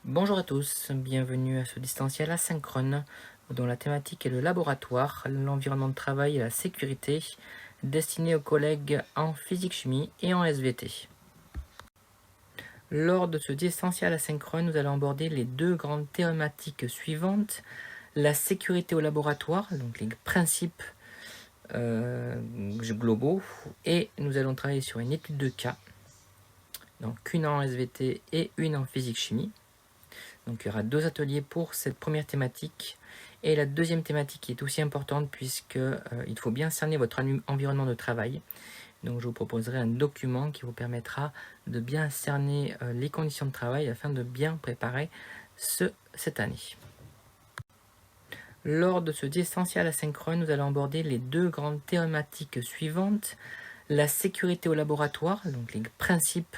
Bonjour à tous, bienvenue à ce distanciel asynchrone dont la thématique est le laboratoire, l'environnement de travail et la sécurité, destiné aux collègues en physique-chimie et en SVT. Lors de ce distanciel asynchrone, nous allons aborder les deux grandes thématiques suivantes, la sécurité au laboratoire, donc les principes globaux, et nous allons travailler sur une étude de cas, donc une en SVT et une en physique-chimie. Donc il y aura deux ateliers pour cette première thématique. Et la deuxième thématique est aussi importante puisque il faut bien cerner votre environnement de travail. Donc je vous proposerai un document qui vous permettra de bien cerner les conditions de travail afin de bien préparer cette année. Lors de ce distanciel asynchrone, nous allons aborder les deux grandes thématiques suivantes. La sécurité au laboratoire, donc les principes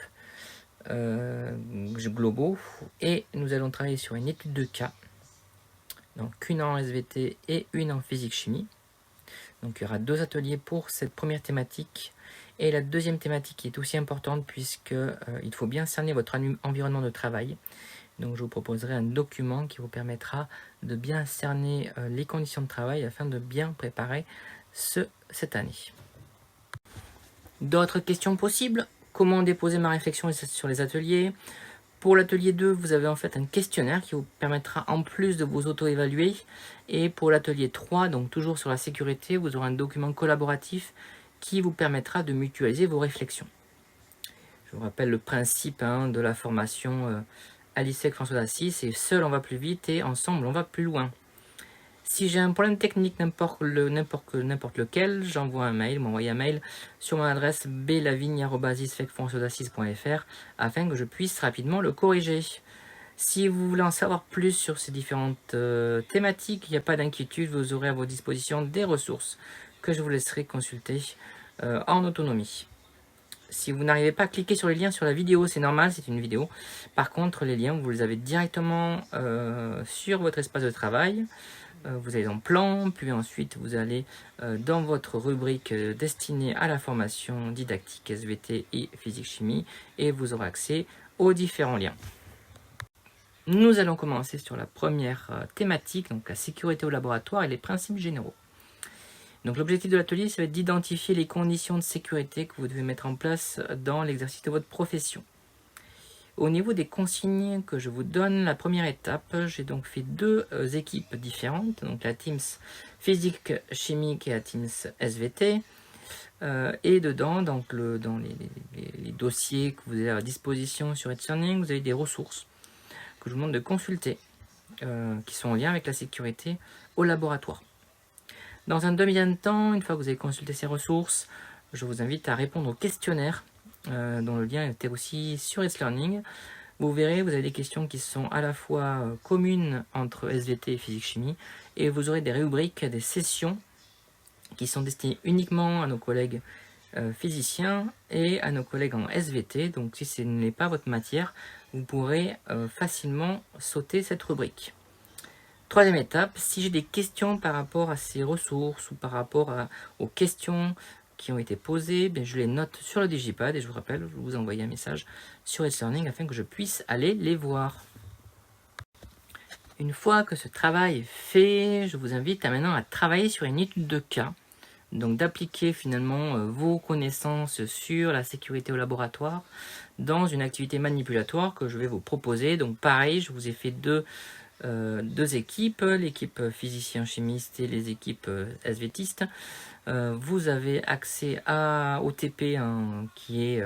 globaux, et nous allons travailler sur une étude de cas, donc une en SVT et une en physique-chimie. Donc il y aura deux ateliers pour cette première thématique. Et la deuxième thématique est aussi importante puisque il faut bien cerner votre environnement de travail. Donc je vous proposerai un document qui vous permettra de bien cerner les conditions de travail afin de bien préparer cette année. D'autres questions possibles? Comment déposer ma réflexion sur les ateliers? Pour l'atelier 2, vous avez en fait un questionnaire qui vous permettra en plus de vous auto-évaluer. Et pour l'atelier 3, donc toujours sur la sécurité, vous aurez un document collaboratif qui vous permettra de mutualiser vos réflexions. Je vous rappelle le principe de la formation Alicec François d'Assise, c'est seul on va plus vite et ensemble on va plus loin. Si j'ai un problème technique n'importe lequel, j'envoie un mail, m'envoyez un mail sur mon adresse belavigne@isfecfrançoisassise.fr afin que je puisse rapidement le corriger. Si vous voulez en savoir plus sur ces différentes thématiques, il n'y a pas d'inquiétude, vous aurez à votre disposition des ressources que je vous laisserai consulter en autonomie. Si vous n'arrivez pas à cliquer sur les liens sur la vidéo, c'est normal, c'est une vidéo. Par contre, les liens, vous les avez directement sur votre espace de travail. Vous allez dans Plan, puis ensuite vous allez dans votre rubrique destinée à la formation didactique SVT et physique-chimie et vous aurez accès aux différents liens. Nous allons commencer sur la première thématique, donc la sécurité au laboratoire et les principes généraux. Donc l'objectif de l'atelier, ça va être d'identifier les conditions de sécurité que vous devez mettre en place dans l'exercice de votre profession. Au niveau des consignes que je vous donne, la première étape, j'ai donc fait deux équipes différentes, donc la Teams physique chimique et la Teams SVT. Et dedans, donc dans les dossiers que vous avez à disposition sur EdLearning, vous avez des ressources que je vous demande de consulter, qui sont en lien avec la sécurité au laboratoire. Dans un deuxième temps, une fois que vous avez consulté ces ressources, je vous invite à répondre au questionnaire dont le lien était aussi sur EdLearning. Vous verrez, vous avez des questions qui sont à la fois communes entre SVT et physique-chimie, et vous aurez des rubriques, des sessions qui sont destinées uniquement à nos collègues physiciens et à nos collègues en SVT. Donc si ce n'est pas votre matière, vous pourrez facilement sauter cette rubrique. Troisième étape, si j'ai des questions par rapport à ces ressources ou par rapport aux questions qui ont été posées, bien, je les note sur le Digipad et je vous rappelle, je vous envoie un message sur EdLearning afin que je puisse aller les voir. Une fois que ce travail est fait, je vous invite maintenant à travailler sur une étude de cas, donc d'appliquer finalement vos connaissances sur la sécurité au laboratoire dans une activité manipulatoire que je vais vous proposer. Donc pareil, je vous ai fait deux équipes, l'équipe physicien-chimiste et les équipes SVTistes. Vous avez accès au TP qui est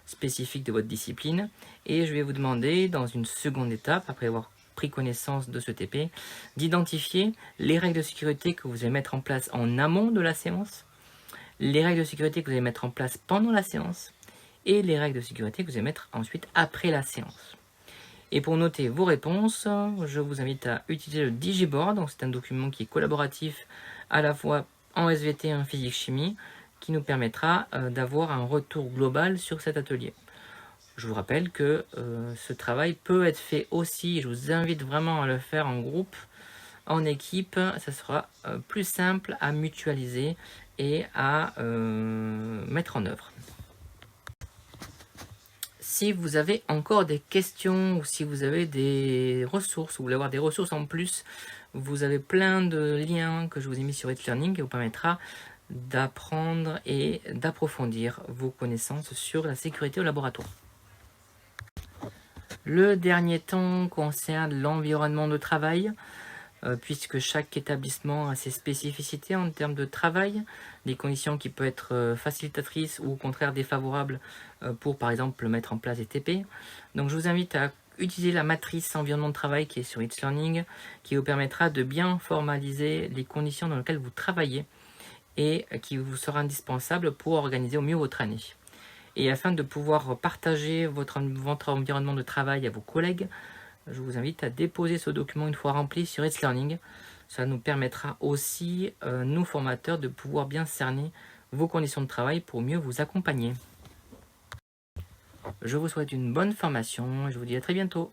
spécifique de votre discipline et je vais vous demander dans une seconde étape, après avoir pris connaissance de ce TP, d'identifier les règles de sécurité que vous allez mettre en place en amont de la séance, les règles de sécurité que vous allez mettre en place pendant la séance et les règles de sécurité que vous allez mettre ensuite après la séance. Et pour noter vos réponses, je vous invite à utiliser le Digiboard. Donc c'est un document qui est collaboratif à la fois en SVT et en physique-chimie, qui nous permettra d'avoir un retour global sur cet atelier. Je vous rappelle que ce travail peut être fait aussi, je vous invite vraiment à le faire en groupe, en équipe, ça sera plus simple à mutualiser et à mettre en œuvre. Si vous avez encore des questions ou si vous avez des ressources, vous voulez avoir des ressources en plus, vous avez plein de liens que je vous ai mis sur It's Learning qui vous permettra d'apprendre et d'approfondir vos connaissances sur la sécurité au laboratoire. Le dernier temps concerne l'environnement de travail. Puisque chaque établissement a ses spécificités en termes de travail, des conditions qui peuvent être facilitatrices ou au contraire défavorables pour par exemple mettre en place des TP. Donc je vous invite à utiliser la matrice environnement de travail qui est sur It's Learning, qui vous permettra de bien formaliser les conditions dans lesquelles vous travaillez et qui vous sera indispensable pour organiser au mieux votre année. Et afin de pouvoir partager votre environnement de travail à vos collègues, je vous invite à déposer ce document une fois rempli sur It's Learning. Ça nous permettra aussi, nous formateurs, de pouvoir bien cerner vos conditions de travail pour mieux vous accompagner. Je vous souhaite une bonne formation et je vous dis à très bientôt.